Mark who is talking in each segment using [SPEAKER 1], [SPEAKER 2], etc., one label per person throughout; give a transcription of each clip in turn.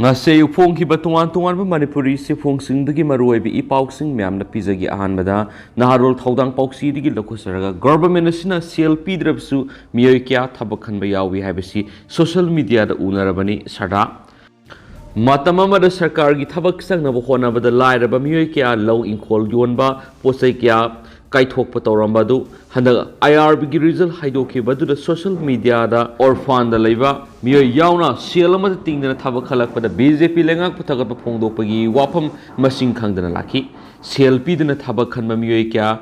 [SPEAKER 1] ngase ufong ki batuan tuan ba manipuri si fong sing dagi maroi bi ipau sing myam na pizagi ahan bada naharol thaudang pauksi digi lokusaraga government sina CLP drabsu miyoi kya thabakhan ba yawi haibasi social media da unarabani sada matama mada sarkar gi thabak sang na hona bada lairaba miyoi kya low inkol yonba posai kya kaithok patoramba du handa IRB gi result haido ki badu da social media da orphan da leiba miyo yauna selama da tingna thaba khalak pada BJP lengak puthaga pa phongdok pagi wafam masing khangdana lakhi CLP dana thaba khanma miyo kya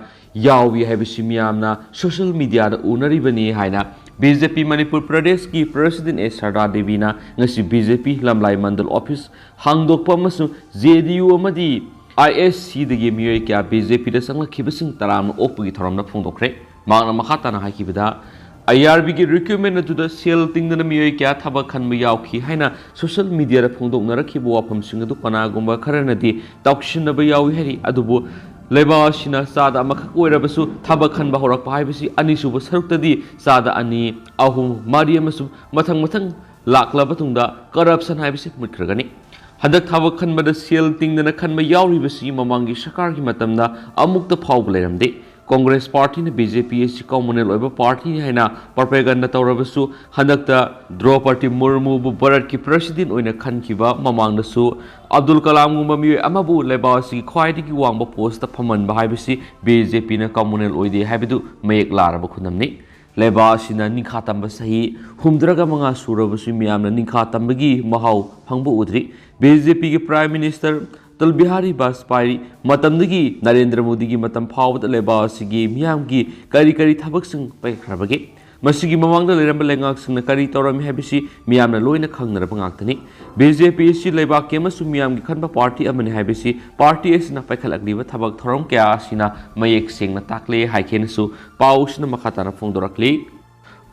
[SPEAKER 1] yawi haibisi miyamna social media da unari bani haina BJP Manipur Pradesh ki President Sarda Devi na ngasi BJP lamlai mandal office hangdok pa masu JDU amadi ISC dagi miyoi kya BJP da sangla khibasing taram okpugi thoramna phongdokre magna makhata na haikibida IRB gi recommend to the sel tingna miyoi kya thaba khanma yawki haina social media da phongdokna rakhibu wafam sing adu pana gumba kharanadi taukshin ba yawi hari adubu leba shina sada makha koirabasu thaba khanba horak pa haibisi ani subu saruktadi sada ani ahum mariamasu mathang mathang laklaba tungda corruption haibisi mutkragani hadak thaba khanbada sel tingdana khanba yauribasi mamangi sarkar gi matamda amukta phawb leiramde Congress Party na BJP si communal oiba party haina propaganda tawrabasu hadakta Draupadi Murmu bu Bharat ki president oina khankiba mamangda su Abdul Kalam gumba mi amabu leba si khwaidi ki wangba post ta phaman ba haibisi BJP na communal oide haibidu mayek laraba khunamni leba sina nikha tamba sahi humdraga manga surabasu miyamna nikha tambagi mahau phangbu udri BJP ki Prime Minister Tal Bihari Bajpayee matamdagi Narendra Modi gi matam phawd leba sigi miyam gi kari kari thabak sing paikhrabage masigi mamangda leramba lengak sing na kari torami habisi miyam na loina khangnaraba ngaktani BJP si leba kemasu miyam gi khanba party amani habisi party esna paikhalakliba thabak thoram kya sina mayek singna takle haikenesu pausna makhatana phongdorakli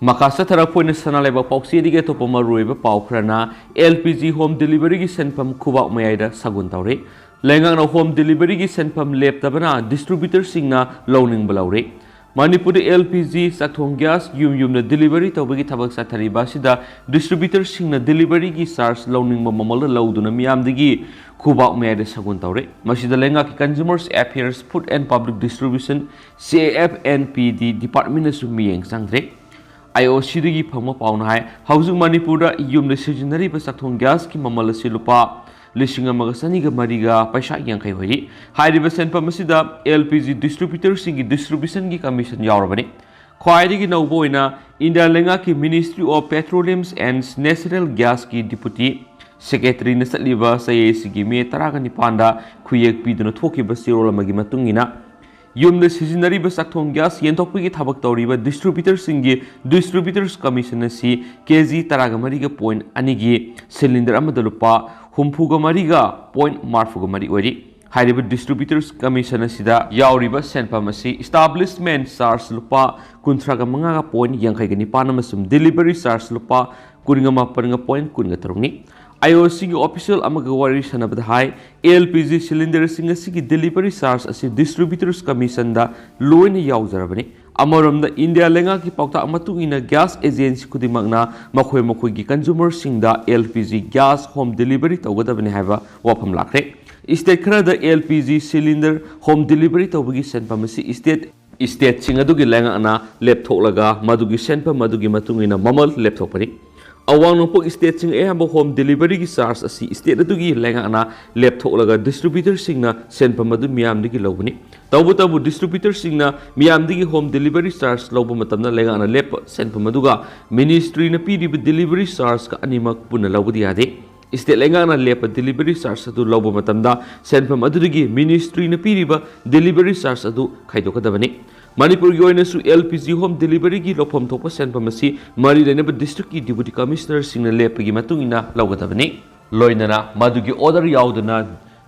[SPEAKER 1] Makasa tharapoi sana leba pauksi dige to poma ruiba paukrana LPG home delivery gi senpam khuba mayaida sagun tawre lengang na home delivery gi senpam leptabana distributor singna loning balaure Manipur LPG sakthong gas yum na delivery tawbagi thabak sathari basida distributor singna delivery gi charge loning mamal lawduna miyamdigi khuba mayaida sagun tawre masida lenga ki consumers affairs food and public distribution CAFNPD department su miyeng sangre IOC dagi phangma pauna hai hausung Manipur da yum de seasonary ba sakthong gas ki mamal se lupa lising amaga sani ga mariga paisa yankai hoi hairi ba sen pamasida LPG distributor singi distribution gi commission yawrabani khwaidi gi nauboina India lenga ki Ministry of Petroleum and Natural Gas ki deputy secretary na satliba sayesi gi me taraga ni panda khuyek piduna thoki ba sirol magi matungina Yum the seasonary basakthong gas yentokpi thabak tawriba distributor singi distributors commission si kg taragamari point anigi cylinder amada lupa humfuga mariga point marfuga mari ori hairiba distributors commission sida yauriba senpam asi establishment charge lupa kunthraga manga point yankai gani panamasum delivery charge lupa kuringa maparinga point kuringa tarungni IOC ki official amaga wari sanabada hai LPG cylinder singa sigi delivery charge asi distributors commission da loina yauzarabani amaramda India lenga ki paukta amatu ina gas agency kudimagna makhoi gi consumer singda LPG gas home delivery tawgadabani haiba wafam lakre state khara da LPG cylinder home delivery tawbagi senpamasi state singa dugi lenga ana laptop laga madugi senpa madugi matungina mamal laptop pani Awang nopok state sing ehamba home delivery gi charge asi state atugi lenga ana laptop laga distributor singna senpa madu miyam digi lobani tabu distributor singna miyam digi home delivery charge lobo matamna lenga ana lep senpa maduga ministry na pidi delivery charge ka animak puna lobudi ade state lenga ana lep delivery charge adu lobo matamda senpa madudigi ministry na pidi delivery charge adu khaidokadabani Manipur gi oina su LPG home delivery gi lopom thopa senpam asi mari lenaba district ki deputy commissioner singna lepagi matungina lawgadabani loinana madugi order yaudana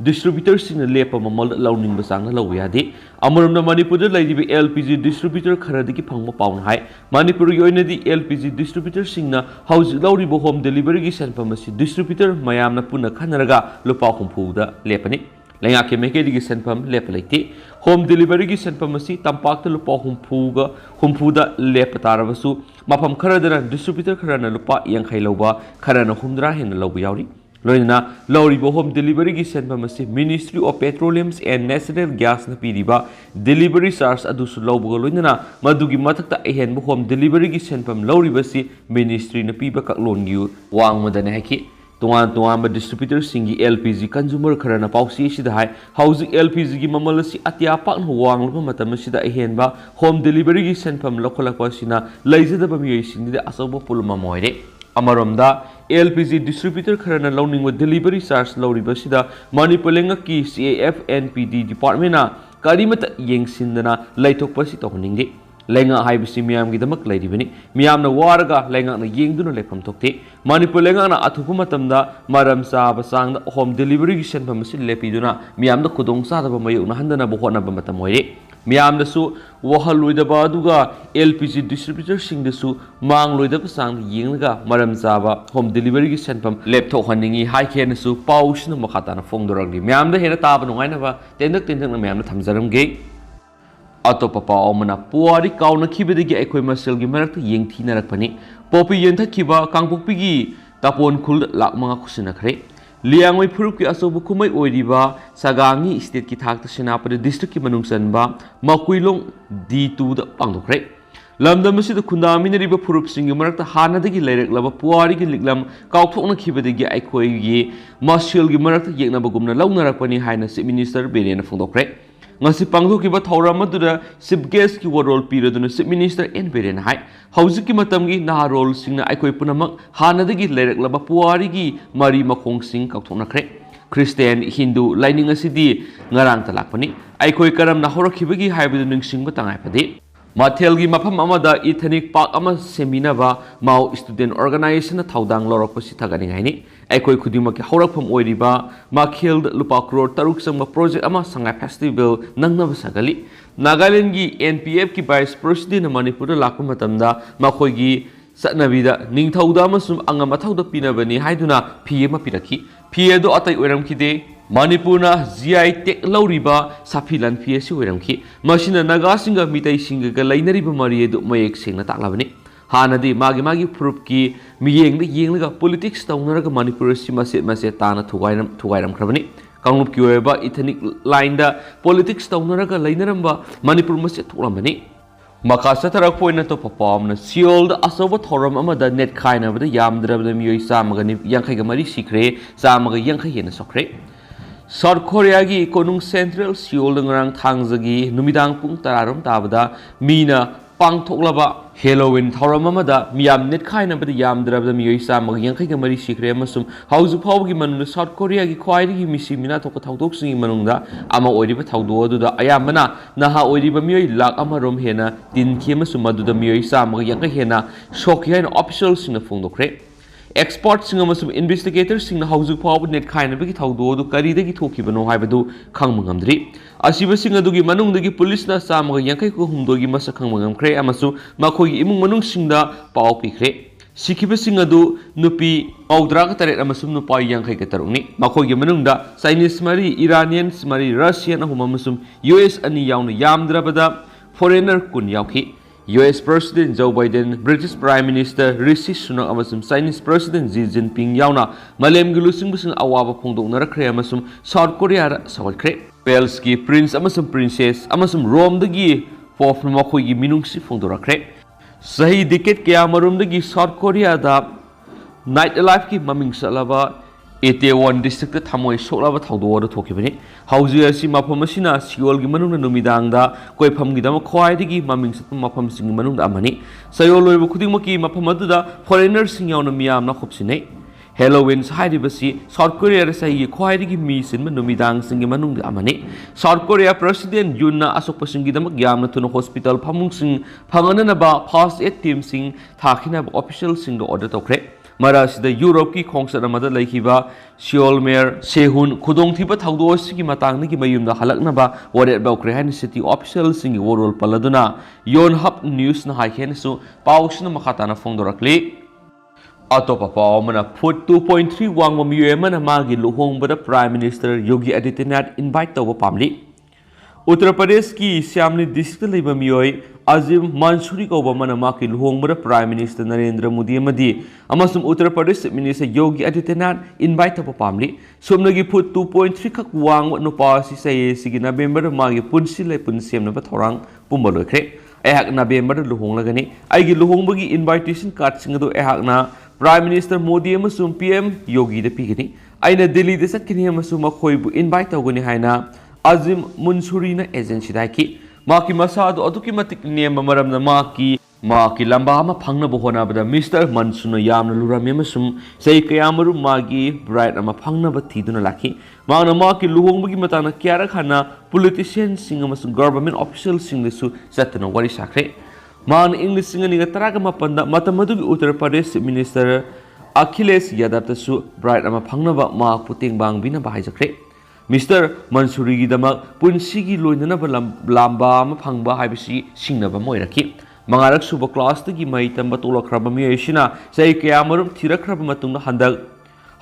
[SPEAKER 1] distributor singna lepa mamal lawning basangna lawiyadi amuramna Manipur da laidibi LPG distributor kharadiki phangma paun hai Manipur gi oina di LPG distributor singna house lawribo home delivery gi senpam asi distributor mayamna punna khanaraga lupa khumpu da lepani lenga ke meke digi senpam lepalaiti home delivery gi senpam asi tampak ta lupa humpu da lepatarabasu mafam kharadana distributor kharana lupa yankhai loba kharana humdra hen lobu yauri लोइना लौरिबो home delivery की सेंफम असी ministry of petroleums and national gas न पीरिबा delivery charge अदुसु लौबगो लोइना मदुगी मथक्ता अहेनबो होम डिलीवरी की सेंफम लौरिबसी मिनिस्ट्री न पीबा कलोनगी वांगमदने हैकी तोान तोान डिस्ट्रीब्यूटर सिंगी एलपीजी कंज्यूमर खरना पाउसी सिदा हाय हाउजिंग एलपीजी की ममल असि अत्या पाक वांगलबा मतम सिदा अहेनबा होम डिलीवरी की सेंफम लखलकपा सिना लैजदबा मियै सिंदि असबो पुलमा मोइरे अमरोमदा एलपीजी डिस्ट्रीब्यूटर खरना लौनिंग डिलीवरी चार्ज लौरिबसिदा मणिपुर लेंगकी CAFNPD डिपार्टमेंट करीमत येंसिंदना लैथोकपसि तोहनिंगे लेंगा हाइबसी मियामगिदमक लैरिबनि मियामना वारगा लेंगाना येंगदुना लेफम थोक्ते मणिपुर लेंगाना अथुप मतमदा मरम चाब चांगदा होम डिलीवरी की सेंफम असि लेपिदुना मियामदा खुदोंग चादबा मयुना हंदना बहोनबा मतम होइरे मियामदसु वहलुइदबा अदुगा एलपीजी डिस्ट्रीब्यूटर सिंगदसु मांगलुइदबा चांग येंगगा मरम चाबा होम डिलीवरी की सेंफम लेपथोहनिंगी हाइखेनसु पाउसना मखाताना फोंगदोरगदि मियामदा हेना ताबा नुगाइनबा तेंदक मियामदा थमजरमगे अतोप पाव मना पुआरी काउनखिबदगी अखोय मसेलगी मरक्ता येंथीनरकपनि पोपी येंथखिबा कांगपोकपीगी तापोन खुल लाख मंगा खुसिनखरे लियांगोय फुरुपकी असोबु खुमै ओइरिबा सगांगी स्टेट की थाकता सेनापति डिस्ट्रिक्ट की मनुंगसनबा मकुइलोंग D2 दा पांगदोखरे लमदम असिदा खुंदामिनरिबा फुरुपसिंगी मरक्ता हानादगी लैरकलबा पुआरीगी लिगलम काउथोकनखिबदगी अखोयगी मसेलगी मरक्ता येंगनबगुमना लौनरकपनि हाइना चीफ मिनिस्टर बेरेना फोंदोखरे ngasi pangdokkiba thauram aduda chief guest ki role piraduna chief minister N Biren hai haujiki matamgi na role singna aikoi punamak hanadagi leiraklaba puari gi mari makhong sing kauthonakre Christian Hindu lining asidi ngarang talakpani aikoi karam na horakhibagi haibadu ningsingba tangai pade Mathelgi mafam amada ethnic park ama seminaba mau student organization thaudang lorokpasi thagani haini aikoi khudimaki haurakpham oiriba makhel lupa crore taruk sangma project ama sangai festival nangnaba sagali Nagaland gi NPF ki vice president Manipur lakpa matamda makhoigi satnabida ningthauda amasum angamathauda pinabani haiduna phi ama piraki phi ado atai oiramkhide Manipurna GI Tech Lauriba Safilan Fiesi Wiramki, Machina Nagasinga Mitai Singa Lainariba Maria do Mayek Singna Talavani, Hanadi Magi Prupki, Miyang the Yinga politics Townaga Manipur Masetana to Wairam Kravani, Kangup Kueba ethnic linda politics Townaga Lainaramba Manipur Maset Turamani. Makasatara point to perform sealed Asoba Toram Amada net kind of the Yam Drabam Yui Samagani Yankagamari Sikre, Samaga Yankahina Sokre. South Korea gi konung Central Seoul ngrang thangzagi numidang pung tararom tabada mina pangthoklaba Halloween thoram amada miyam net khaina bada yam drabda miyoi samag yankai ga mari sikre amasum hauzu phawgi manung South Korea gi khwairi gi misi mina thok thaudok singi manungda ama oiriba thaudo aduda ayamana naha oiriba miyoi lak amarom hena tin khi amasum aduda miyoi samag yankai hena shokhi haina official singna phongdokre Experts sing amasum investigators sing na hauzu phaw net khaina bagi thaudo du karidagi thokibano haibadu khangmangamdri asiba sing adugi manungdagi police na samaga yankai ko humdogi masa khangmangamkre amasu makhogi imung manung singda paw pikre sikhiba sing adu nupi audra ka tare amasum nupa yankai ka tarungni makhogi manungda Chinese mari Iranians mari Russian ahum amasum US ani yauna yamdrabada foreigner kun yauki US President Joe Biden, British Prime Minister Rishi Sunak amasum Chinese President Xi Jinping yauna malem gilusing busing awaba phongdoknarakre amasum South Korea ra sawalkre Wales ki prince amasum princess amasum Rome dagi fof makhoi gi minungsi phongdorakre sahi decade kya marum dagi South Korea da night life ki maming salaba 81 district thamoi soklaba thaudo thokibani hauji asi mafam asina Seoul gi manung numidangda koifam gi dama khwaidigi maming sat mafam sing manung amani sayol loibu khudingmaki mafam aduda foreigners sing yauna miyam na khopsine Halloween hairibasi South Korea sai khwaidigi mi sin numidang sing manung amani South Korea president Yoon na asok pasing gi dama gyamna tun hospital phamung sing phangana na ba first aid team sing thakina official sing do order tokre Marasida Europe ki khongsa ramada laikhiba Seoul Mayor Sehun khudong thiba thaudo sigi matang ni ki mayumda halakna ba waret baukre han city official singi worol paladuna Yonhap News na haikhen su pausna makhatana phongdorakli atopa pawmana foot 2.3 wangma miyema na magi luhongbada Prime Minister Yogi Adityanath invite tawba pamli Uttar Pradesh ki Siamli district leiba miyoi Azim Mansuri ko mana maki luhongbada Prime Minister Narendra Modi amadi amasum Uttar Pradesh Chief Minister Yogi Adityanath invite pa pamli somnagi put 2.3 khak wang nupa si say sigi November magi punsi lai punsem na thorang pumbalokre ehak November luhong lagani aigi luhongbagi invitation card singado ehak na Prime Minister Modi amasum PM Yogi da pigani aina Delhi de satkini amasum akhoi invite tawgani haina Azim Mansuri na agency daiki maki masado aduki matik nema maramna maki lamba ma phangna bohona bada Mr. Mansuna yamna lurami amasum sei kayamaru magi bride ama phangna ba thiduna laki magna maki luhongbagi matana kyara khana politician sing amasum government official sing lesu satna wari sakre magna English singani ga taraga mapanda matamadu Uttar Pradesh Minister Akhilesh Yadav tasu bride ama phangna ba ma puting bang bina bahai sakre Mr. Mansuri gi damak punsigi loinana ba lamba ma phangba haibisi singna ba moiraki mangarak suba class tagi mai tamba tolakhraba mi aishina sei kayamarum thirakhraba matungna handak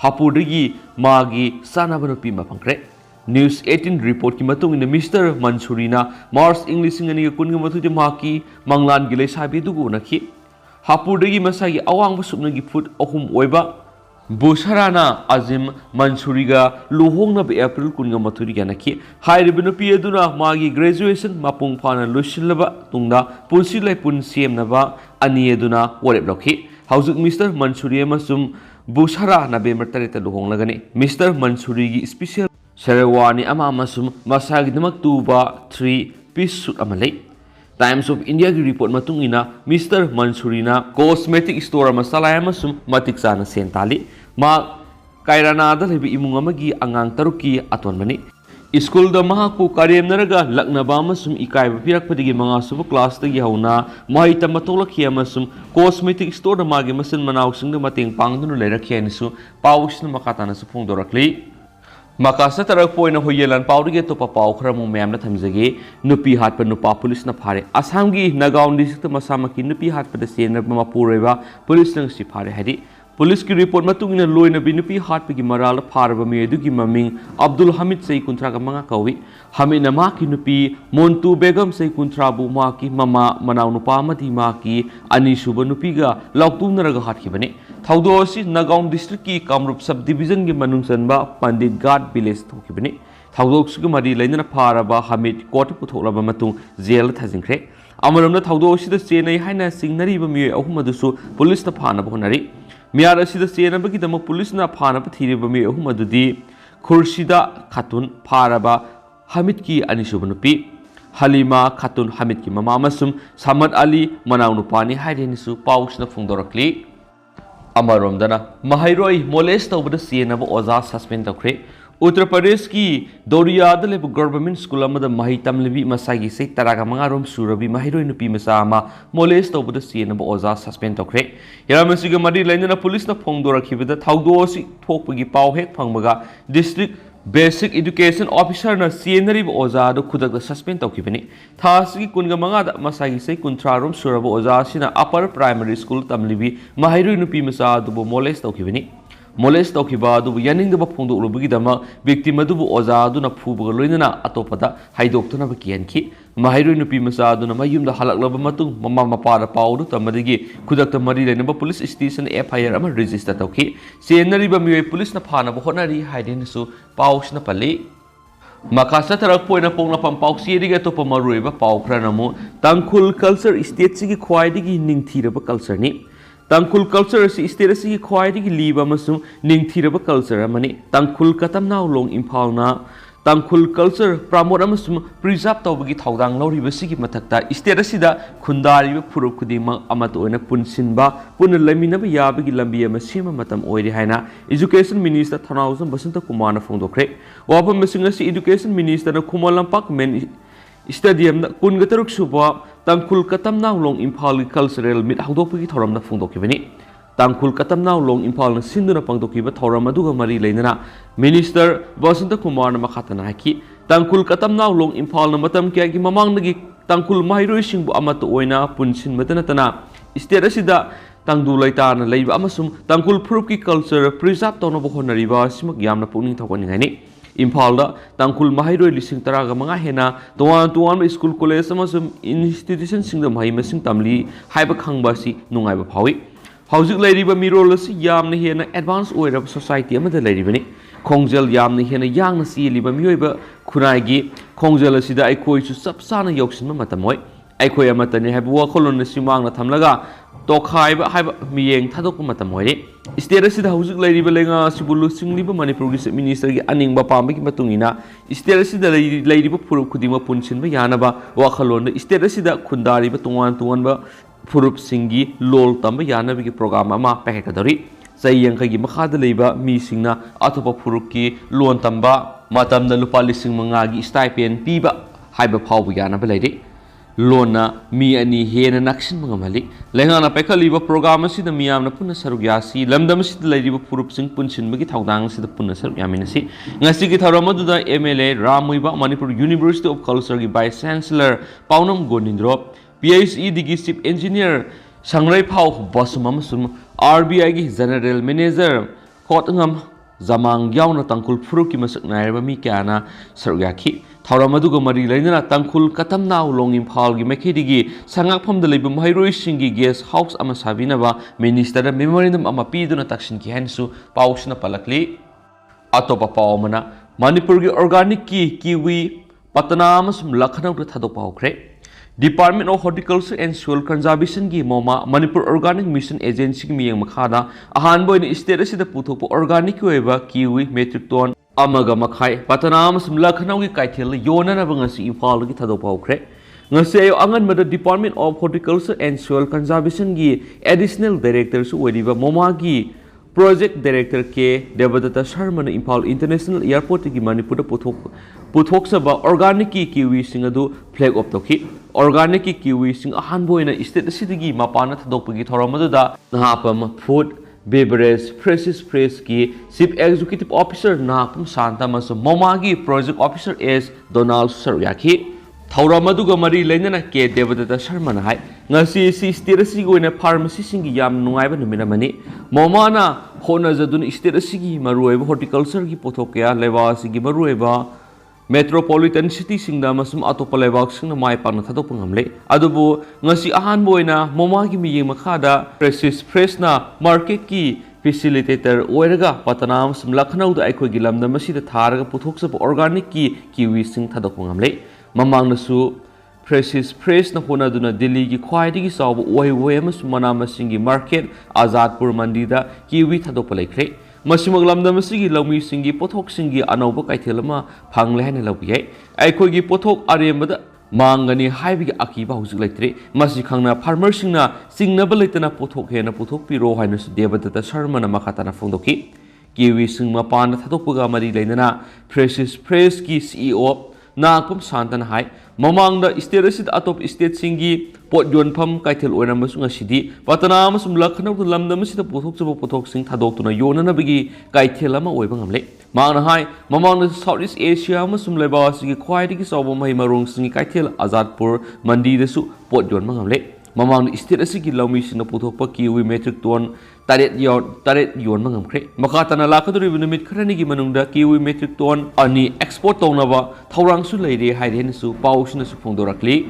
[SPEAKER 1] hapudigi magi sanaba nupi ma phangkre News 18 report ki matung in Mr. Mansuri na Mars English ngani kunga mathu de maki manglan gile sabi dugu nakhi hapudigi masagi awang ba subnagi foot ahum oiba Busharana Azim Mansuriga luhong na April kunga maturi ganaki hairi binupi aduna magi graduation mapung phana lusilaba tungda punsi lai pun siem naba ani aduna warep lokhi hauzuk Mr. Mansuri amasum Bushara November 3 luhong lagani Mr. Mansuri gi special sherwani ama amasum masagi namak tuba 3 piece suit amalai Times of India ki report matung ina Mr. Mansuri na cosmetic store masala amasum matik sana sentali ma kairana da lebi imung amagi angang taruki aton mani school da mahaku karem naraga laknaba amasum ikai pirak padigi mga subu class tagi hauna mahita matolak amasum cosmetic store da magi masin manaw sing da mating pangdunu lerakhi anisu pawus na makatana su phongdorakli Makasa tarak poina hoyelan paurige to papau khramu mem na thamjage Nupi hatpa Nupa police na phare Assam gi Nagaon district Masamak ki Nupi hatpa da sen ma pureba police nang si phare hadi police ki report matung ina loina bi Nupi hatpa gi maral pharba me du gi maming Abdul Hamid sei kuntra ga manga kawi hamina ma ki Nupi Montu Begum sei kuntra bu ma ki mama manaw nupa mati ma ki ani suba Nupi ga loktu naraga hat ki bane Thaudo si Nagaon district ki Kamrup subdivision gi manungsan ba Pandit Ghat village thokibani Thaudo su mari lainana pharaba Hamid court puthoraba matung jail thajingkhre amaramna Thaudo si da chenai haina singnari ba mi ahum adusu police na phana bonari miar asi da chena ba gi dama police na phana pa thiri ba mi ahum adudi Khurshida Khatun pharaba Hamid ki anisubanu pi Halima Khatun Hamid ki mama masum Samad Ali manaw nupani haidenisu paus na phungdorakli Amaromdana Maheiloi Molest Touruba Oja Suspend toukhre Uttar Pradesh ki Doriyada lebu government school amada mahitam lebi masagi sei taraga mangarom surabi Maheiloi nupi masa ama Molest Touruba Oja Suspend toukhre yaramasiga mari lainana police na phongdorakhibada thaudo si thokpagi paw hek phangbaga district Basic Education Officer na CNRI Oja do kudak suspend tokibani thasgi kunga manga masagi sei kuntrarom suraba Oja sina upper primary school tamlibi Maheiloi nupi masa dubo molest tokibani molest tokiba dubo yaning da phongdo urubugi dama victim adubu Oja du na phuba loinana atopada haidoktuna ba kianki Maheiloi nupi masa du na mayum da halaklaba matung mama mapara pawdu tamadigi kudak tamari lena ba police station FIR ama register toki CNRI ba miwe police na phana ba honari haidenisu paus na pali Makasa tarak poina pongna pampauk sieriga to pamaruiba paukra namu Tangkhul culture state sigi khwaidigi ningthiraba culture ni Tangkhul culture si state sigi khwaidigi liba masum ningthiraba culture amani Tangkhul katam naw long Imphal na Tangkhul culture promote amasum preserve tawbagi thaudang lawriba sigi mathakta state asida khundariba phurup khudima amato oina punsinba pun laminaba yabagi lambi ama sema matam oiri haina education minister Thanawjam Basanta Kumar na phongdokre wapam masinga si education minister na Khumalampak men stadium na kungataruk suba Tangkhul katam naw long Imphal cultural meet hawdokpagi thoram na phongdokibani Tangkhul katam naw long Imphal na sinduna pangdokiba thoram aduga mari leinana Minister Basanta Kumar na makhatana haki Tangkhul katam naw long Imphal na matam kya gi mamang nagi Tangkhul Maheiloi singbu amato oina punsin matanatana state asida tangdu laita na leiba amasum Tangkhul phurup ki culture preserve tawna bo honariba simak yamna pungning thawani ngani Imphal tangkul Maheiloi lising taraga mga hena tuan school college amasum institution singda mahai masing tamli haiba khangba si nungai ba phawi hauzik lairiba mirol asi yamna hena advance oirab society amada lairibani khongjal yamna hena yangna si liba mioiba khunai gi khongjal asida aikoi chu sapsana yoksinma matamoi aikoi amatani haiba wakholon simangna thamlaga toukhre haiba miyeng thadok matamoi state asida hauzik lairiba lenga sibulu singliba manipur gi minister gi aningba pambi gi matungina state asida lairiba phurup khudima punsinba yanaba wakholon state asida khundariba tuan ba Furup Singi Lol Tamba Yanabiki program ama Pekadori, Sayangki Makada Leba, Mi Singna, Atopa Furuki, Luan Tamba, Matam the Lupa Lissing Mangagi, Stipend, Piba, Hyper Power Yanaba Lady, Lona, Mi and Hen and Action Mangamali, Lengana Peka Liba program si the Miam Puna Sarugasi, Lamdam si the Lady of Furup Sing Punchin, Magi Taudang si the Punasar Yaminasi, Nasiki Taramadu the MLA, Ramuiba, Manipur University of Culture Vice Chancellor, Paunam Gondindrop. PhD digi Chief Engineer Sangrai Pau Bosumam Sum RBI gi General Manager Kotangam Zamang Yauna Tangkul Furuki Masak Naira Mi Kana Sarugaki Tauramaduga Mari Laina Tangkul Katam now long in Paul gi Makidigi Sangak Pam the Libum Hairi Shingi Guest House Amasabinaba Minister Memorandum Amapiduna Takshin Kihansu Pausna Palakli Atopa Paumana Manipur gi Organic Kiwi Patanamasum Lakhanau Thadopaucre Department of Horticulture and Soil Conservation gi MoMA Manipur Organic Mission Agency gi miyang makhada ahan boy ni state asida puthokpa organic oiba kiwi metric ton amaga makhai patanam simlakhnau gi kaithel yona na bangasi Imphal gi thadopaukhre ngase ayo angan mada Department of Horticulture and Soil Conservation gi additional director su oiba MoMA gi Project Director K Devadatta Sharma Imphal International Airport gi Manipur puthok saba organic kiwi singadu flag of toki organic kiwi sing ahan boina state sidigi mapana thadokpagi thoramadu da nahapam food beverage fresh ki chief executive officer nahapam santa mas MoMA gi project officer S Donald Saryaki Tauramaduga Mari Lenana K Devadatta Sharma hai ngasi si state si goina pharmacy singi yam nungaiba numina mani MoMA na hona jadun state sigi marueba horticulture gi pothokya lewa sigi marueba Metropolitan City singda masum atopa lebak singna mai parna thadok pangamle adubu ngasi ahan boina MoMA gi miyeng makhada fresh na market ki facilitator oiraga patanam sum Lakhnau da aikoi gi lamda masida tharaga puthoksa organic ki kiwi sing thadok pangamle mamang nasu fresh na hona duna Delhi gi khwaidigi saw oi amasum manama singi market Azadpur mandi da kiwi thadok palekre Masimaglamda masigi lami singi pothok singi anauba kaithelama phangle haina labiye aikoi gi pothok aremada mangani haibi akiba husik laitre masi khangna farmer singna singnaba leitana pothok hena pothok piro haina su Devadatta Sharma na makhatana phongdoki kiwi singma pan thadokpuga mari leinana fresh ki CEO Nakpam Santan Hai, Mamang the State atop State Singi, Port Yonpam, Kaitel Onamasung City, Patanamas Lakana to Lamdamas the Potok Potok Sing Tadokuna Yonana Bigi, Kaitelama Webangamle, Mana Hai, Mamang the Southeast Asia, Masum Lebasi, Quietic Sobama Marung Sing Kaitel, Azadpur, Mandi the Su, Port Yon Mangamle, Mamang State Siki Lamis in the Potopa Kiwi metric ton. Taret yon mangamkre makatana lakaduri binumit kranigi manungda kiwi metric ton ani export tonaba thaurang su leire haiden su pausna su phongdorakli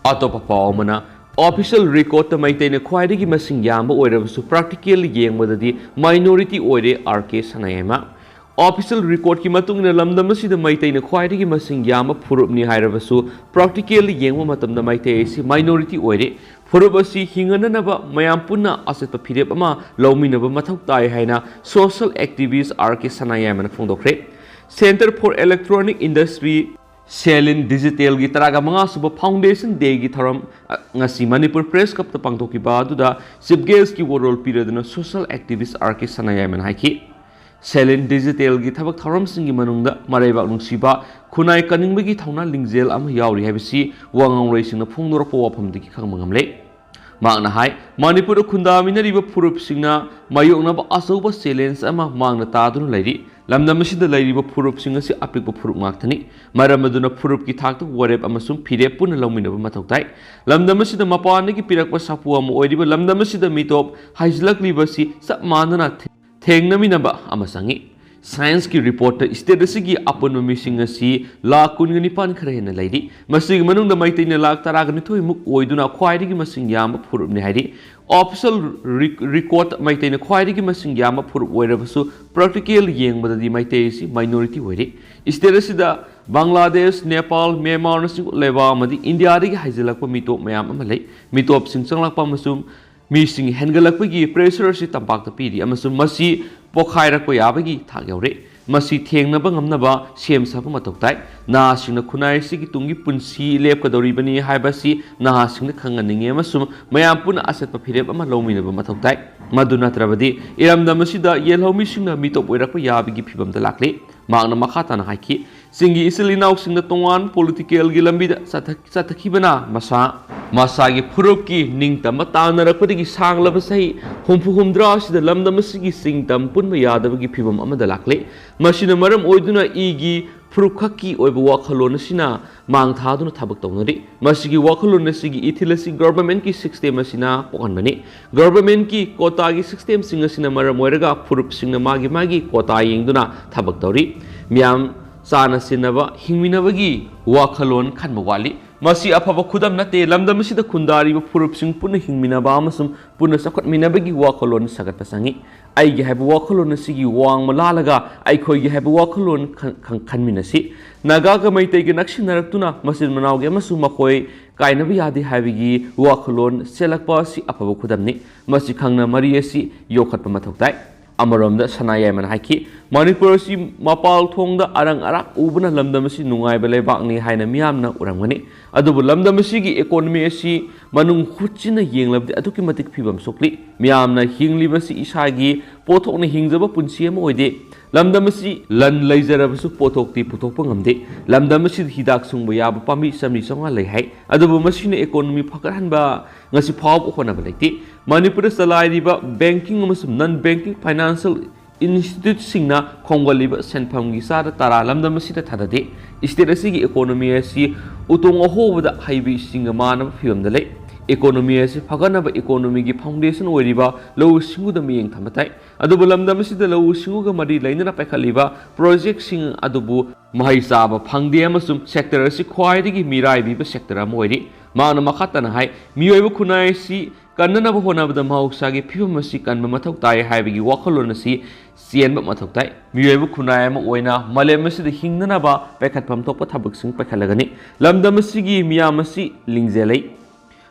[SPEAKER 1] atopa paumana official record ta maitene khwaidigi masing yamba oirab su practical yengmadadi minority oire RK sanayema official record ki matungina lamdamasida maitene khwaidigi masing yamba phurupni hairabasu practical yengma matamda maitei si minority oire Furubasi hinganaba Mayampuna Asset Pirep Ama Lominaba Matautai Haina Social Activists RK Sanayam Fondokre Center for Electronic Industry Selin Digital Gitaraga Manga Suba Foundation Day Gitaram Ngasi Manipur Press Cup the Pangtoki Baduda Sibgales ki World Period Social Activist RK Sanayam Haiki Selin Digital Gitabak Taram Singi Manunda Mareba Nungsiba Kunai Kaningbagi Tauna Lingzel Am Yauri Habisi Wang Racing the Pongdor Powapam Diki Kamangamle Magna Hai, Manipur Kundamina River Purup Singna, Mayonaba Asoba Silence Ama Magna Tadun Lady, Lamdamashi the Lady of Purup Singers Apik Purup Martani, Maramaduna Purup Kitak, whatever Amasum Pirepun Lomina Matotai, Lamdamashi the Mapaniki Pirakwa Sapuam Oediba, Lamdamashi the Mitop, Haislak Libasi, Sapmanana Tengnaminaba Amasangi. Science की report state की अपन missing lakh 19 खर हेन लेरी मैतई लाख 19 ख्वाई मसिंग याम फुरुपने है official record Meitei ख्वाई मसिंग याम फुरुप practical येंबदी Meitei minority होरी state Bangladesh Nepal Myanmar लेबा India हाइजलप मिटोप ma'am मिटोप चंगलप मीसिंग हेंगलपगी pressure से तंपाक पीरी मसी पोखाइरक याबगी थाक you're Masih थेंगनब ngamnaba same साब मथौ ताइ नासिंग खुनाइ सिगी तुंगी पुंसी लेपकदौरिबनी हाइबसी नासिंग खंगनिंगे मसुम मयाम पुन आसेत फिरेब अमा लौमिनब मथौ ताइ मदु नत्रबदी इरमदमसिदा येलौमिसिंग मिटोप ओइरक याबगी फिबमदा लाक्ले मांगना मखाताना हाइकी सिंगी इसिलिनाउ सिंग तोंगान पॉलिटिकल गी लंबीदा सतखिबना मसा की फुरुप की निंगतम तानरपदगी सांगलब सही हुमफु हुमद्रा सिदा लमदमसिगी सिंगतम पुनब यादबगी फिबम अमदा लाक्ले मसिना मरम ओइदुना इगी फुरुप खक्की ओइब वाखलोन सिना मांग थादुना थबक तौनरि मसिगी वाखलोन सिगी इथिलसि गवर्नमेंट की सिस्टम सिना पोहनबने गवर्नमेंट की कोटा की सिस्टम सिंग सिना मरम ओइरगा फुरुप सिंग मागी कोटा येंगदुना थबक तौरि म्याम साना सिनबा हिंगमिनबगी वाखलोन खनब वाली मसी अफब खुदम नते लमदमसिदा खुंदारिब फुरुपसिंग पुन हिंगमिनबा अमसुम पुन सखटमिनबगी वाखलोन सगत पसंगी आइगे हैब वाखलोन सिगी वांग मलालगा आइखोइगे हैब वाखलोन खनमिनसी नागा ग मैतैगे नक्सिनरक्तुना मसिन मनावगे अमसु मखोय काइनब यादे हाबिगी वाखलोन सेलकपा सि अफब खुदमनि मसि खंगना मरि असि योखटप मथौताइ अमरोमदा सनायामन हाइकी मणिपुर से मपाल थोंग अरंग अराक उबना लमदमसी नुंगाइब लेबाकनी हाइना मियामना उरंगमनि अदुबु लमदमसीगी इकोनॉमी असि मनुंग हुच्चिना येंगलबदि अदुकि मतिक फिबम सोक्ली मियामना हिंगलिबसि इसागी पोथोकना हिंगजब पुंसी अमा ओइदे लमदमसी लन लैजरबसु पोथोकति पुथोकप ngamde लमदमसी हिदाक सुंग याब पामी समि संगा लै हाइ अदुबु मसिना इकोनॉमी फकरहनबा ngasi फाव होनब लेति मणिपुर चलाइरिबा बैंकिंग अमसुम नॉन बैंकिंग फाइनेंशियल इंस्टीट्यूट सिंगना खोंगलिबा सेनफमगी सादा तारा लमदमसिदा थाददे स्टेट असिगी इकोनॉमी असि उतोंग अहोबदा हाइबि सिंग मानब फिबमदा लै इकोनॉमी असि फगनब इकोनॉमी की फाउंडेशन ओइरिबा लौ सिंगुदा मियेंग थमताइ अदुबु लमदमसिदा लौ सिंगुगा मरि लैनना पाइखलिबा प्रोजेक्ट सिंग अदुबु महै चाबा फंगदे अमसुम सेक्टर असि ख्वाइदगी मिराइबिबा सेक्टर अम ओइरि माना मखातना हाइ मियोइबा खुनाइ सि कन्ननब होनबदा महौसागी फिबम असि कन्ब मथौ ताइ हाइबगी वाखलोन असि चेनब मथौ ताइ मियोइबा खुनाइ अम ओइना मलेम असिदा हिंगननबा पाइखतफम थोप थबकसिंग पाइखलगनि लमदम असिगी मियाम असि लिंगजेलै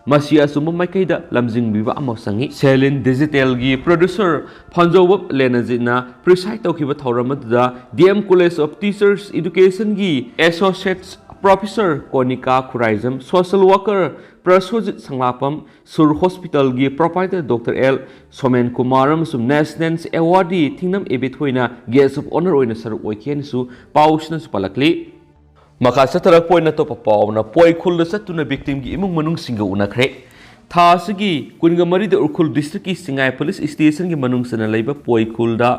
[SPEAKER 1] मसी असुम माइकैदा लमजिंगबिबा अमौ संगी सेलिन डिजिटल की प्रोड्यूसर फंजोब लेनजिना प्रिसाइड तौखिबा थौरमदुदा DM college of teachers education की associates professor Konika Khuraijam social worker Prasojit Sanlapam Sur hospital की proprietor doctor L Somen Kumar अमसुम नेशनल अवार्डी थिंगनम एबिथोइना गेस्ट ऑफ ऑनर ओइना सरुक ओइकेनसु पाउसनसु पलकली मखा सतरक पोइना तो पावना पोइ खुल सतुना विक्टिम की इमुंग मनुंग सिंग उनखरे थासगी कुनगा मरिद उरखुल डिस्ट्रिक्ट की सिंगाई पुलिस स्टेशन की मनुंग सना लैबा पोइ खुलदा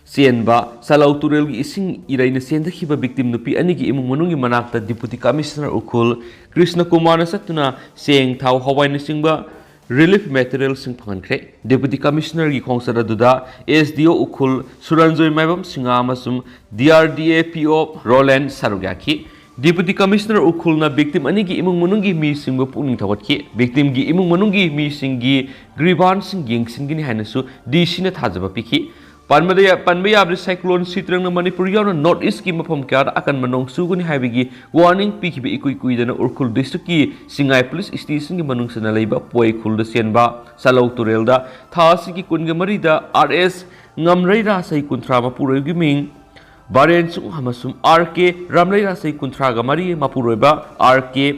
[SPEAKER 1] सेनबा सलाउ तुरेल की इसिंग इराइन सेंदखिबा विक्टिम नुपी अनि की इमुंग मनुंग की मनाकता डिप्यूटी कमिश्नर उरखुल कृष्ण कुमार सतुना सेंग थाव हवाइन सिंगबा रिलीफ मटेरियल सिंग फंगखरे डिप्यूटी कमिश्नर की खोंसर दुदा एसडीओ उखुल सुरंजोय माइबम सिंगा अमसुम डीआरडीएपीओ रोलैंड सरुगाखी डिप्यूटी कमिश्नर उखुलना विक्टिम अनि की इमुंग मनुंगी मी सिंगबो पुनिंग थवतखि विक्टिम की इमुंग मनुंगी मी सिंगी ग्रीवान सिंग येंगसिंगिनि हाइनसु डीसी ने थाजबा पिखि पनबयाब साइक्लोन सित्रंग मणिपुर यावना नॉर्थ ईस्ट की मफम क्या अकन मनोंग सुगुनि हाइबगी वार्निंग पिखिबे इकुई कुइदना उरखुल डिस्ट्रिक्ट की सिंगाई पुलिस स्टेशन की मनुंग सना लैबा पोइ खुलद सेनबा सलौ तुरेलदा थासी की कुनग मरिदा RS ngamreira sai kuntra mapuroi gi ming baren chu hamasum RK ramleira sai kuntra ga mari mapuroi ba RK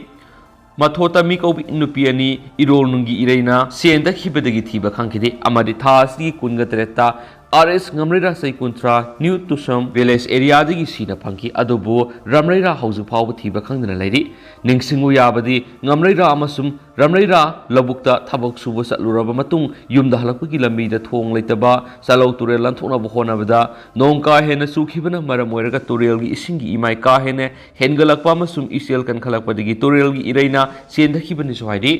[SPEAKER 1] mathota mi ko nupi ani irol nungi ireina senda khibedagi thiba khangkide amadi thasi kunga tereta RS ngamreira sai kuntra new to some village area dagi sina phangki adobo ramreira hauju phaw thiba khangdana lairi ningsingu yabadi ngamreira amasum ramreira labukta thabak suba satluraba matung yumda halakpagi lambi da thong leitaba salau turel lanthona bohona bada nongka hena sukhibana maramoiraga turel gi isingi imai ka hene hengalakpa masum isel kan khalakpadagi turel gi ireina sendakibani sohaidi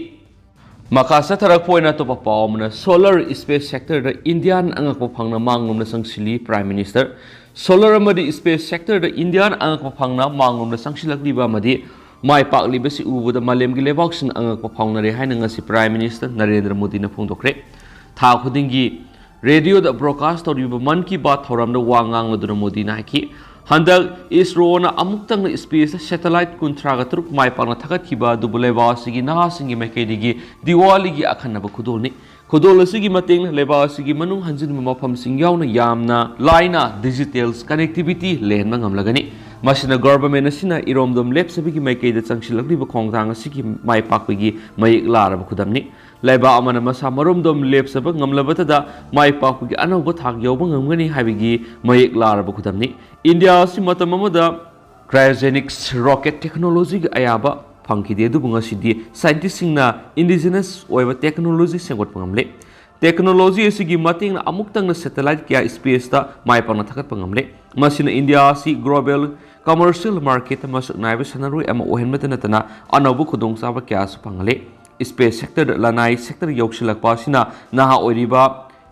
[SPEAKER 1] Makasa tarak poina to papaw na solar space sector da Indian angak po phangna mangom na sangsili Prime Minister solar amadi space sector da Indian angak pafangna mangom na sangsilakliba amadi mai paklibasi ubuda malemgi lebaksing angak pafangnare haina ngasi Prime Minister Narendra Modi na phongdokre tha khudingi radio da broadcast toriba man ki baat thoramda wangang maduna Modi na haki handak ISRO na amuktang na space satellite kuntraga truk mai pakna thakat kiba dubuleba sigi naha singi maikaidigi Diwali gi akhanna ba khudolni khudol asigi mateng leba asigi manung hanjin mafam sing yauna yamna laina digitals connectivity lehna ngamlagani masina government asina iromdom lepsabigi maikaida changsilakliba khongthang asigi mai pakpigi mayik laraba khudamni leba amana masa maromdom lepsaba ngamlabatada mai pakpigi anauba thak yawba ngamgani habigi mayik laraba khudamni India si matam amada cryogenics rocket technology ga ayaba phangkide du bunga sidi scientist singna indigenous oiba technology sengot pangamle technology asigi mating na amuktang na satellite kya space ta mai pangna thakat pangamle masina India si global commercial market masuk naiba sanarui ama ohenmata natana anabu khudong saba kya su pangale space sector lanai sector yoksilakpa sina naha oiriba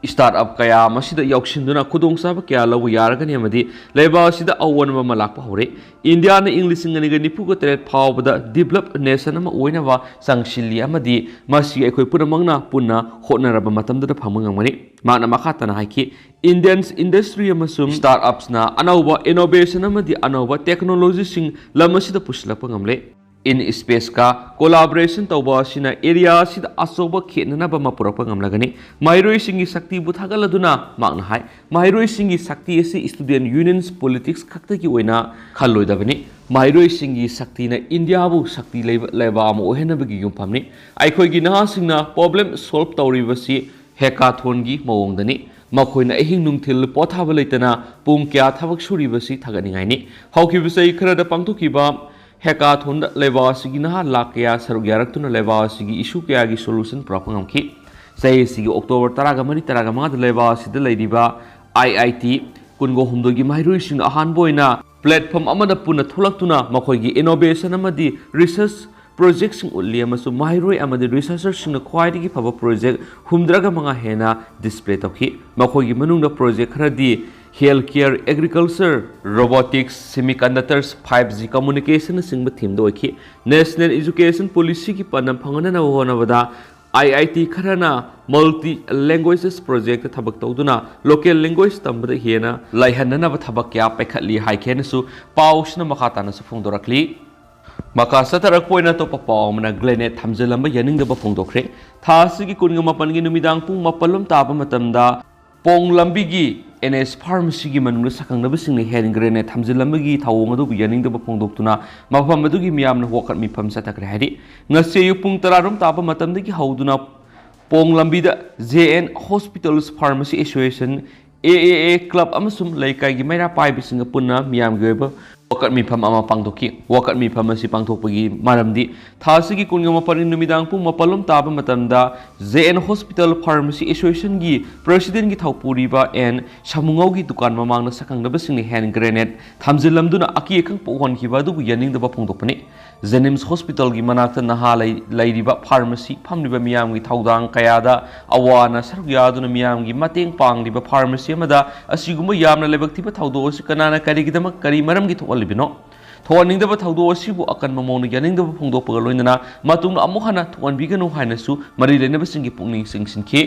[SPEAKER 1] startup kaya masida yauksinduna khudong saba kya lawu yaragani amadi leba sida awanma malakpa hore India na English ngani gani pugo tret phawbada developed nation ama oinawa sangshili amadi masi ekoi puramangna punna hotnaraba matamda phamangangmani mana makhatana haiki Indians industry amasum startups na anauba innovation amadi anauba technology sing lamasida puslapa ngamle in space ka collaboration tawba sina area sida asoba khenna ba mapurapa ngamlagani mairoi singi sakti buthaгаladuna magna hai mairoi singi sakti ase student unions politics khakta ki oina khalloidabani mairoi singi sakti na India bu sakti leba am ohena bagi yumpamni aikhoi gi naha singna problem solve tawribasi hackathon gi mawongdani makoina ehing nungthil pothaba leitana pung kya thabak suribasi thagani ngaini hawkibasai khara da pangthukiba hackathon leba sigi naha lakya sarugyarak tuna leba sigi issue kya gi solution propangam ki sai sigi October 13 leba sida leidiba IIT kungo humdo gi mairoi sing ahan boina platform amada puna tholaktuna makoi gi innovation amadi research project sing ulli amasu mairoi amadi researcher sing khwaidi gi phaba project humdraga manga hena display tokhi makoi gi manungda project kharadi healthcare agriculture robotics semiconductors 5G communication singba theme do ki national education policy ki panam phangana na honabada IIT kharana multi languages project thabak tawduna local language tambada hena laihanna ba thabak kya pekhatli haikhen su pausna makhata na su phongdorakli maka satarak poina to papawmna glenet thamjelamba yaning da ba phongdokre thasigi kunga mapan gi numidang pung mapalom taba matamda pong lambi gi NS pharmacy gi manung sakang na bising ni hen grenade thamjilamagi thawong adu yaning da phongdoktuna mafam adu gi miyam na hokat mi pham satakre hari ngase yu pung tararum tapa matam da gi hauduna pong lambi da JN Hospitals Pharmacy Association AAA club amasum laikai gi maira pai bising punna miyam gi ba wakat mi pham ama pangdoki wakat mi pham asi pangthokpagi maramdi thasigi kunga maparin numidang pung mapalom taba matamda JN Hospital Pharmacy Association gi president gi thawpuri ba en samungau gi dukan mamang na sakang da basing ni hand grenade thamjilamduna aki ekang pohon ki ba du yaning da ba phongdokpani Jenims Hospital gi manakta naha lairiba pharmacy phamliba miyam gi thaudang kayada awana sargyaduna miyam gi mateng pangliba pharmacy amada asiguma yamna lebaktiba thaudo asi kanana kari gi damak kari maram gi thoalibino thoaning da ba thaudo asibu akan mamong yaning da ba phongdokpa loinana matung amuhana thoan biganu hainasu mari lenaba singi pungning singsinki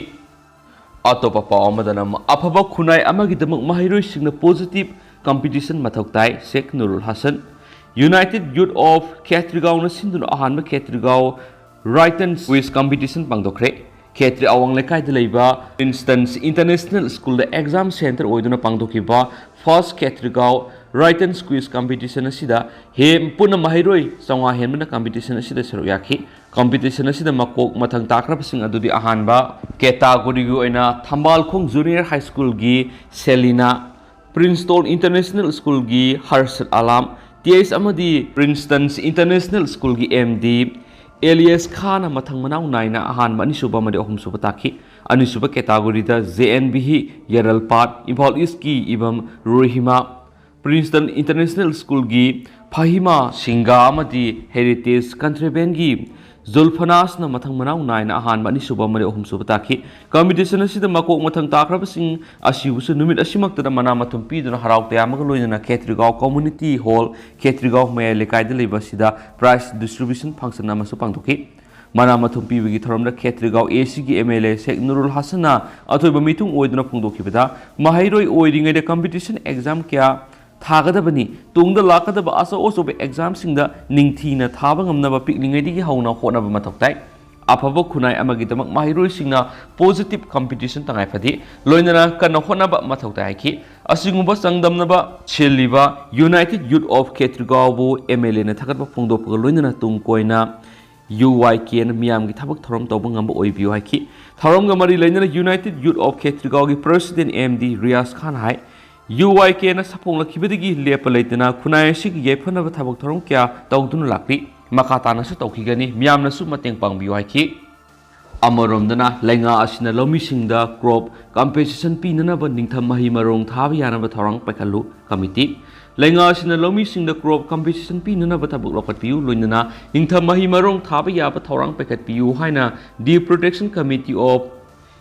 [SPEAKER 1] atopa pa amadana afaba khunai amagi damak mahairoi singna positive competition mathoktai Sheikh Nurul Hasan United Youth of Khetrigao na sinduna ahanba Khetrigao write and quiz competition pangdokre Khetri awang lekai de leiba Instance International School the exam center oiduna pangdokiba first Khetrigao write and quiz competition asida he puna mahairoi sangwa henbana competition asida saru yakhi competition asida makok mathang takra pasing adudi ahanba category gi oina Thambal Khong Junior High School gi Selina Princeton International School gi Harshad Alam TS amadi Princeton International School gi MD Elias Khan mathang manau naina ahan mani suba made ahum suba takhi ani suba category da JNB Yaralpat Impal East ki ibam Rohima Princeton International School gi Phahima Singa amadi Heritage Contraband gi Zulfanasna mathang manau naina ahanba anisuba mari ahumsuba taki competition asida makok mathang takrabasing asibusu numit asimaktada mana mathum piduna haraute amaga loinana Khetrigao Community Hall Khetrigao Mayai Lekaida leiba sida prize distribution function amasu pangthoki mana mathum pibigi thoramda Khetrigao AC gi MLA Sheikh Nurul Hasana athoiba mitung oiduna phongdokhibada Maheiloi oiringaida competition exam kya Tagadabani, Tung the Lakadaba Asa also be exam sing the Ningtina Tabangam never picking a digi hona honaba matoktai. Apavo Kunai Amagitamak Maheiloi singna positive competition tangayfadi, Loinana kana honaba matoktaiki, Asinguba Sangdam Naba, Chiliva, United Youth of Khetrigao, MLN Takaba Fundo Loinana Tung Koina, UYK and Miam Gitabak Torom Tobangamba Oibuaki, Tarongamari Lena United Youth of Khetrigao President MD Riaz Khan Hai. UYK na sapong lakibidigi lepalaitana kunay sig yepanaba tabak torong kya tawdun lakri makata na sa tawkigani miyam na su mateng pang UYK amarom dana lenga asina lomisingda crop compensation pinanaba ningtham mahi marong thabi yanaba thorang pekalu committee lenga asina lomisingda crop compensation pinanaba tabak lokat piu loinana ningtham mahi marong thabi yaba thorang pekat piu haina the protection committee of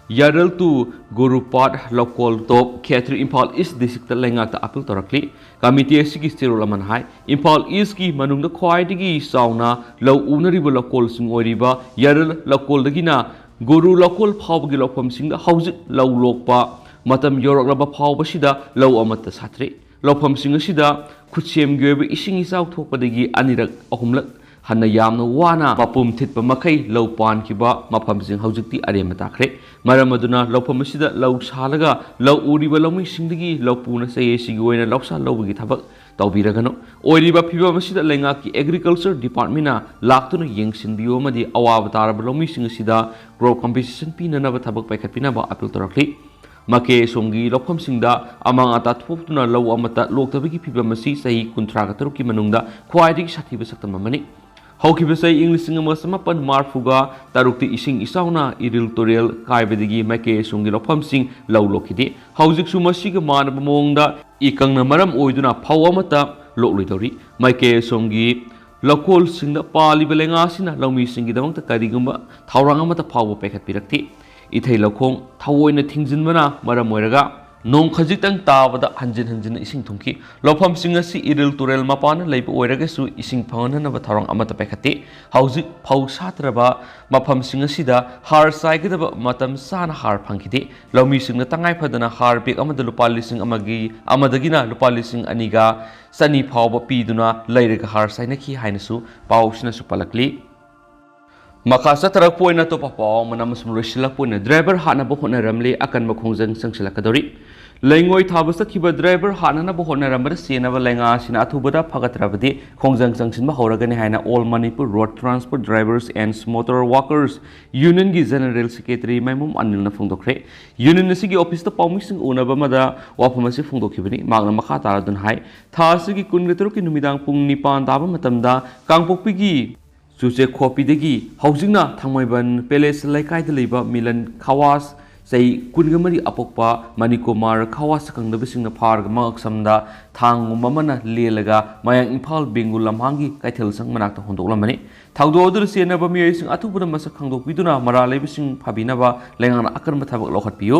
[SPEAKER 1] Yadal to Gurupad local top Khetri Impal East district lenga ta apil torakli committee sigi stiro laman hai Impal East ki manung da khwai digi sauna lo unariba local sing oiriba Yadal local dagina Guru local phawb gi lopham sing da haujik lo lokpa matam yorok laba phawb sida lo amata satri lopham sing sida khutchem gyobe ising isau thokpa dagi anirak ahumlak Hana yamna wana mapum thitpa makai lau pan kiba mafam sing haujikti arema takre maramaduna laupam asida lau salaga lau uriba lauming singdagi lau puna saye sigi oina lausa laugi thabak tawbiragano oiriba phiba masida lenga ki agriculture department na laktuna yengsin biyo madi awaba taraba lauming sing asida grow competition pinanaba thabak paikhatpinaba apil torakli Make songi lopham singda amang ata thoptuna lau amata loktabagi phiba masi sahi kuntraga taruki manungda khwaidigi sathiba saktam amani Hokibasai English Singamapan Marfuga, Tarukti Ising Isauna, Iril Toriel, Kaibedigi, Make Sungi Lopam Sing, Lau Lokidi, Housing Sumasiga Man Monda, Ikang Namaram Oiduna, Pawamata, Loklitori, Make Songi, Lokol Sing the Pali Belengasina, Lomi Singidamang Karigumba, Taurangamata Power Packet Pirakti, Ite Lokong, Tau in the things in Mana, Maramoraga. Nong khajitang tabada hanjin ising thungki lopham singasi iril turel mapana leipa oiraga su ising phangana na batharong amata pekhate hauzik phau satraba mapham singasi har saigada matam sana har phangkide lomi singna tangai phadana har pek amada lupali sing amadagina lupali sing aniga sani phawba piduna leiraga har sainaki hainasu pausina su palakli Makasa tarak poina to papaw manamas murishila poina driver hana bo hona ramle akan makhongjang sangsila kadori lengoi thabasa khiba driver hana na bo hona ramra senaba lenga sina athubada phagatrabadi khongjang sangsin ba horagani haina all Manipur road transport drivers and motor workers union gi general secretary maimum anil na phongdokre union sigi office ta pawmising unaba mada wafamasi phongdokhibani magna makha taradun hai thasigi kungetru ki numidang pung 9 daba matamda kangpokpi gi Suse kopi degi housingna thangmaiban palace laikai deliba milan khawas sei kungamari apokpa manikomar khawas kangdabisingna farga maksamda thang mamana lelaga mayang imphal bengul lamhangi kaithel sang manakta hondoklamani thawdo odur senaba miyoising atubura masak khangdokpiduna mara lebising phabinaba lengana akarma thabak lokhatpiyo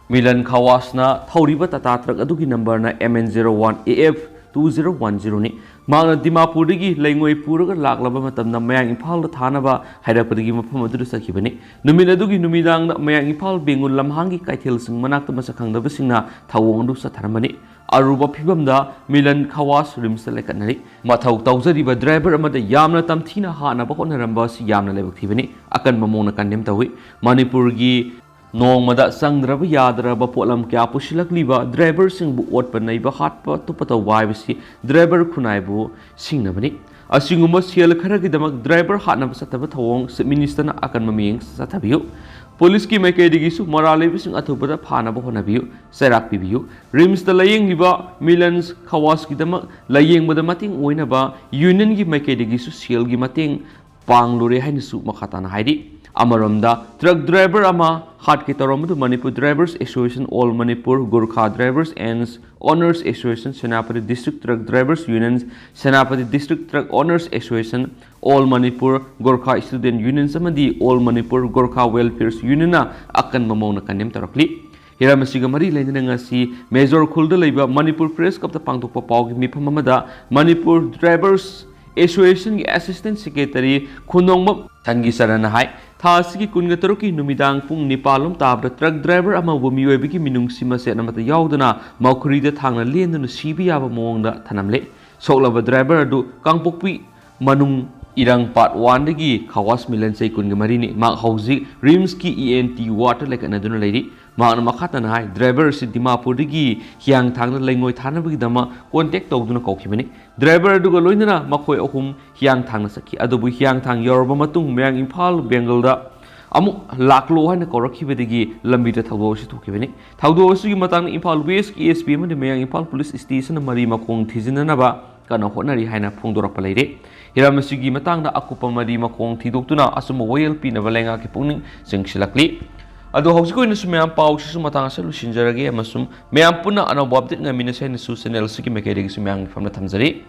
[SPEAKER 1] milan khawasna thawriba tata truck adugi number na MN01 AF 2010 ni Magna Dimapurigi, Langway Puraga, Laklaba Matam, Mayang Impal, Tanaba, Hyderapadi Mapamadu Sakibani, Numinadugi Numidang, Mayang Impal, Bengun Lamhangi, Kaitils, Manaka Masakang, the Visina, Tawandu Sataramani, Aruba Pibamda, Milan Kawas, Rimselekanari, Matau Tauzariba, driver among the Yamna Tamtina Hana, Bahonarambas, Yamna Levactivani, Akan Mamona Kandemtawi, Manipurgi. Nongmada sangraba yadraba polam kya pushilakliba driver singbu otpanaiba hatpa tupata waibasi driver kunaibu singnabani asinguma sial kharagidamak driver hatnaba sataba thawong minister na akan maming satabiyu police ki mekedigisu morale bising athubada phanaba honabiyu serak pibiyu rims ta layeng liba millions khawas kidamak layeng bada mating oinaba union gi mekedigisu sial gi mating panglure hainasu makhatana hairi amaramda truck driver ama hat ki taramdu Manipur Drivers Association All Manipur Gorkha Drivers and Owners Association Senapati District Truck Drivers Unions Senapati District Truck Owners Association All Manipur Gorkha Student Unions amadi All Manipur Gorkha Welfare Union na akan mamona kanem tarakli hiramasiga mari lainina ngasi Major Khulda leiba Manipur Press Club ta pangtokpa pawgi mifam amada Manipur Drivers Association ki Assistant Secretary Khunongma Thangi Sarana hai Thasiki Kungatroki Numidang Pung Nipalum Tabra Truck Driver ama Wumi Minung Simase Namata Yaudana Maukuri the Tanga Lin and Sibi Ava Monga Tanamle Solava Driver do Kangpokpi Manung Irang Part 1 degi Kawas Milan say Kungamarini Mak Hausi Rimski ENT water like another lady Mak Makatan Hai Driver Sidimapur degi Hyang Tang Langoi Tanabi Dama contact Doguna Kokimini Driver do Galoina Makoi Okum Hyang Tang Saki Adobu Hyang Tang Yorba Matung Mang Impal Bengalda Amu Laklo and Koraki Vedigi Lambita Taudoshi to Kivini Taudoshi Matang Impal West ESPM and the Mang Impal Police Station Marima Kong Tizinanaba Kana Honari Haina Pundorapalade Hiramasugi Matanga Akupa Marima Kong Tidotuna Asuma Whale Pina Valenga Kipuning Singshilakli Ado Hosiko in the Sumayam Pau Sumatanga Solution Jarage Masum Mayam Puna and a Bob didn't mean a Susan Elsiki Mechanic Sumang from the Tanzari.